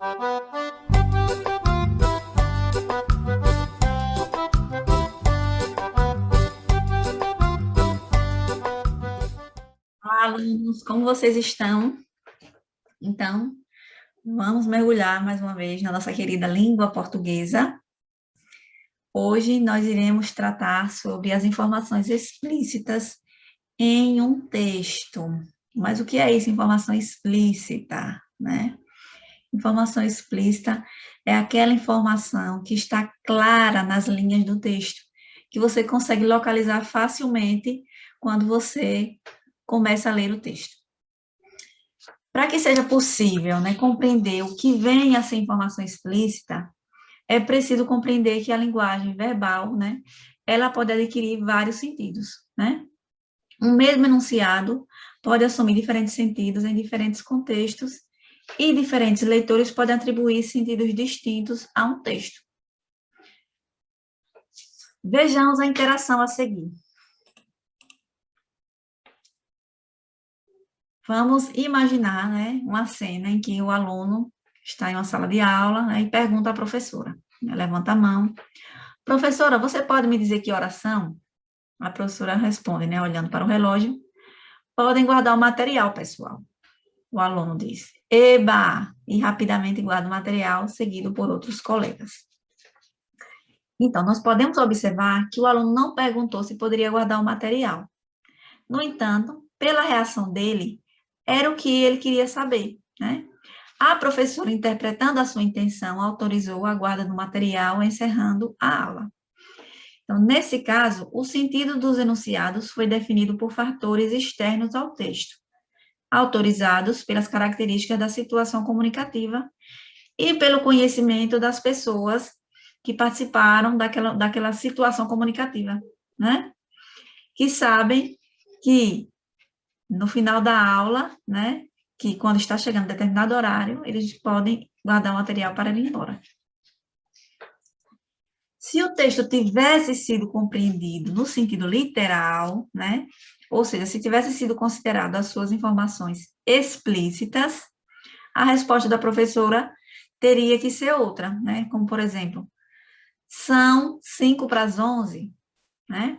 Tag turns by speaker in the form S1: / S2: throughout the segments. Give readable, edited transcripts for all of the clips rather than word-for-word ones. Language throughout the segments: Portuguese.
S1: Olá, alunos, como vocês estão? Então, vamos mergulhar mais uma vez na nossa querida língua portuguesa. Hoje nós iremos tratar sobre as informações explícitas em um texto. Mas o que é isso, informação explícita, né? Informação explícita é aquela informação que está clara nas linhas do texto, que você consegue localizar facilmente quando você começa a ler o texto. Para que seja possível, né, compreender o que vem a ser informação explícita, é preciso compreender que a linguagem verbal, né, ela pode adquirir vários sentidos, né? Um mesmo enunciado pode assumir diferentes sentidos em diferentes contextos e diferentes leitores podem atribuir sentidos distintos a um texto. Vejamos a interação a seguir. Vamos imaginar, né, uma cena em que o aluno está em uma sala de aula, né, e pergunta à professora. Levanta a mão. Professora, você pode me dizer que horas são? A professora responde, né, olhando para o relógio. Podem guardar o material, pessoal. O aluno diz, eba! E rapidamente guarda o material, seguido por outros colegas. Então, nós podemos observar que o aluno não perguntou se poderia guardar o material. No entanto, pela reação dele, era o que ele queria saber, né? A professora, interpretando a sua intenção, autorizou a guarda do material, encerrando a aula. Então, nesse caso, o sentido dos enunciados foi definido por fatores externos ao texto, autorizados pelas características da situação comunicativa e pelo conhecimento das pessoas que participaram daquela situação comunicativa, né? Que sabem que no final da aula, né, que quando está chegando determinado horário, eles podem guardar o material para ir embora. Se o texto tivesse sido compreendido no sentido literal, né, ou seja, se tivesse sido considerado as suas informações explícitas, a resposta da professora teria que ser outra, né, como, por exemplo, são 5 para as 11, né?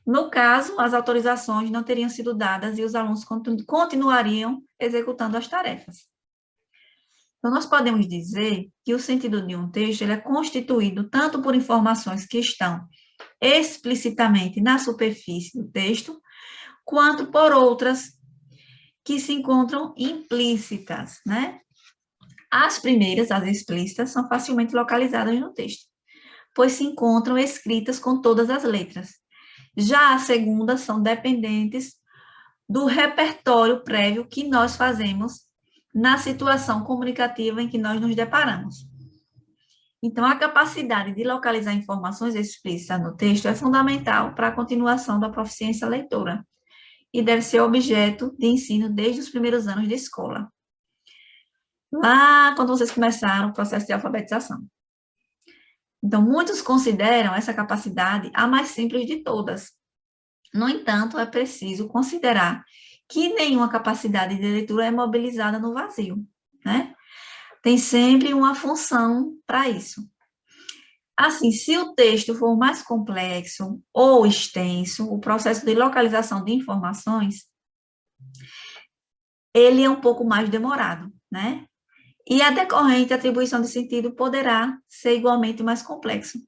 S1: No caso, as autorizações não teriam sido dadas e os alunos continuariam executando as tarefas. Então, nós podemos dizer que o sentido de um texto ele é constituído tanto por informações que estão explicitamente na superfície do texto, quanto por outras que se encontram implícitas, né? As primeiras, as explícitas, são facilmente localizadas no texto, pois se encontram escritas com todas as letras. Já as segundas são dependentes do repertório prévio que nós fazemos na situação comunicativa em que nós nos deparamos. Então, a capacidade de localizar informações explícitas no texto é fundamental para a continuação da proficiência leitora e deve ser objeto de ensino desde os primeiros anos de escola. Lá, quando vocês começaram o processo de alfabetização. Então, muitos consideram essa capacidade a mais simples de todas. No entanto, é preciso considerar que nenhuma capacidade de leitura é mobilizada no vazio, né? Tem sempre uma função para isso. Assim, se o texto for mais complexo ou extenso, o processo de localização de informações, ele é um pouco mais demorado, né? E a decorrente atribuição de sentido poderá ser igualmente mais complexo.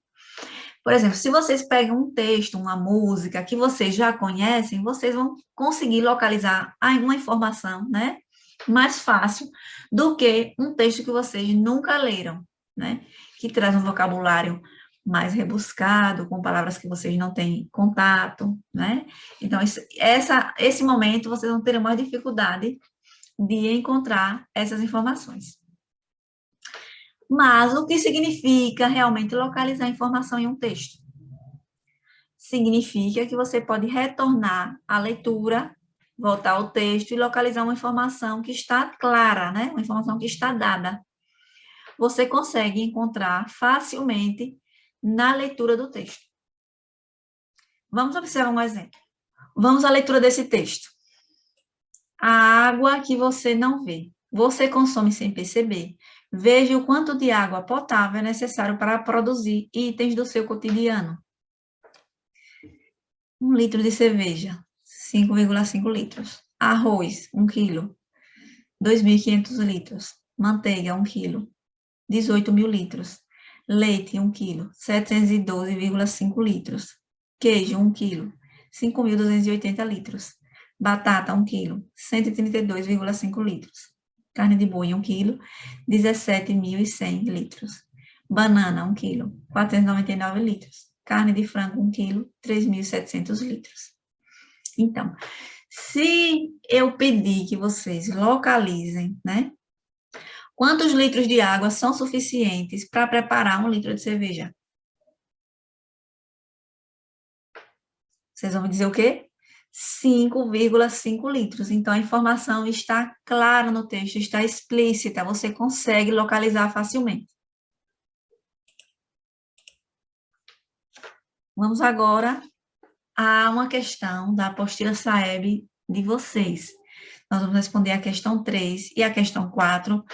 S1: Por exemplo, se vocês pegam um texto, uma música que vocês já conhecem, vocês vão conseguir localizar uma informação, né? Mais fácil do que um texto que vocês nunca leram, né? Que traz um vocabulário mais rebuscado, com palavras que vocês não têm contato, né? Então, esse momento vocês vão ter mais dificuldade de encontrar essas informações. Mas o que significa realmente localizar a informação em um texto? Significa que você pode retornar à leitura, voltar ao texto e localizar uma informação que está clara, né? Uma informação que está dada. Você consegue encontrar facilmente na leitura do texto. Vamos observar um exemplo. Vamos à leitura desse texto. A água que você não vê, você consome sem perceber. Veja o quanto de água potável é necessário para produzir itens do seu cotidiano. 1 litro de cerveja, 5,5 litros. Arroz, 1 quilo, 2.500 litros. Manteiga, 1 quilo, 18.000 litros. Leite, 1 quilo, 712,5 litros. Queijo, 1 quilo, 5.280 litros. Batata, 1 quilo, 132,5 litros. Carne de boi, 1 quilo, 17.100 litros. Banana, 1 quilo, 499 litros. Carne de frango, 1 quilo, 3.700 litros. Então, se eu pedir que vocês localizem, né? Quantos litros de água são suficientes para preparar 1 litro de cerveja? Vocês vão me dizer o quê? 5,5 litros. Então, a informação está clara no texto, está explícita, você consegue localizar facilmente. Vamos agora a uma questão da apostila SAEB de vocês. Nós vamos responder a questão 3 e a questão 4.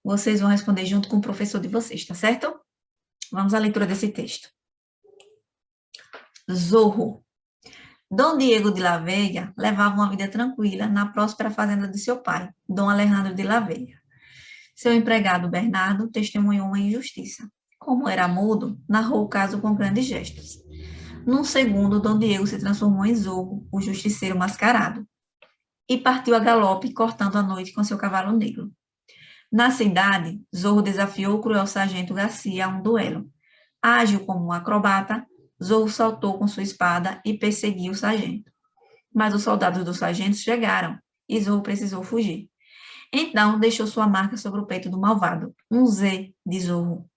S1: Vocês vão responder junto com o professor de vocês, tá certo? Vamos à leitura desse texto. Zorro. Dom Diego de la Veiga levava uma vida tranquila na próspera fazenda de seu pai, Dom Alejandro de la Veiga. Seu empregado Bernardo testemunhou uma injustiça. Como era mudo, narrou o caso com grandes gestos. Num segundo, Dom Diego se transformou em Zorro, o justiceiro mascarado, e partiu a galope, cortando a noite com seu cavalo negro. Na cidade, Zorro desafiou o cruel sargento Garcia a um duelo. Ágil como um acrobata, Zorro saltou com sua espada e perseguiu o sargento. Mas os soldados do sargento chegaram e Zorro precisou fugir. Então, deixou sua marca sobre o peito do malvado, um Z de Zorro.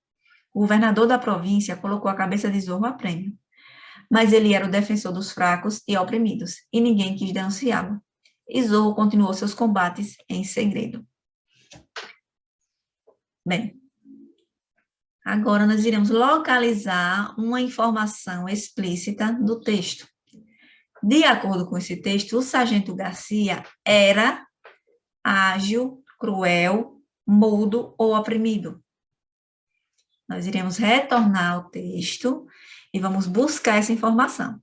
S1: O governador da província colocou a cabeça de Zorro a prêmio. Mas ele era o defensor dos fracos e oprimidos, e ninguém quis denunciá-lo. E Zorro continuou seus combates em segredo. Bem, agora nós iremos localizar uma informação explícita do texto. De acordo com esse texto, o sargento Garcia era ágil, cruel, mudo ou oprimido. Nós iremos retornar ao texto e vamos buscar essa informação.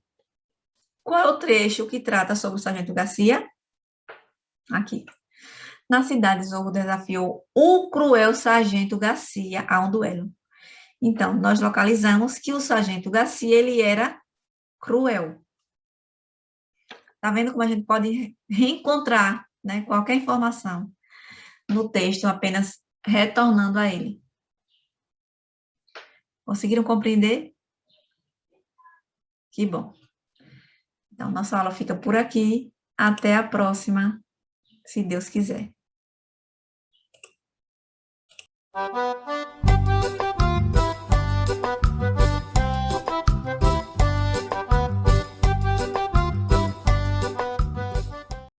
S1: Qual é o trecho que trata sobre o sargento Garcia? Aqui. Na cidade, Zorro desafiou o cruel sargento Garcia a um duelo. Então, nós localizamos que o sargento Garcia, ele era cruel. Tá vendo como a gente pode reencontrar, né, qualquer informação no texto apenas retornando a ele? Conseguiram compreender? Que bom. Então, nossa aula fica por aqui. Até a próxima, se Deus quiser.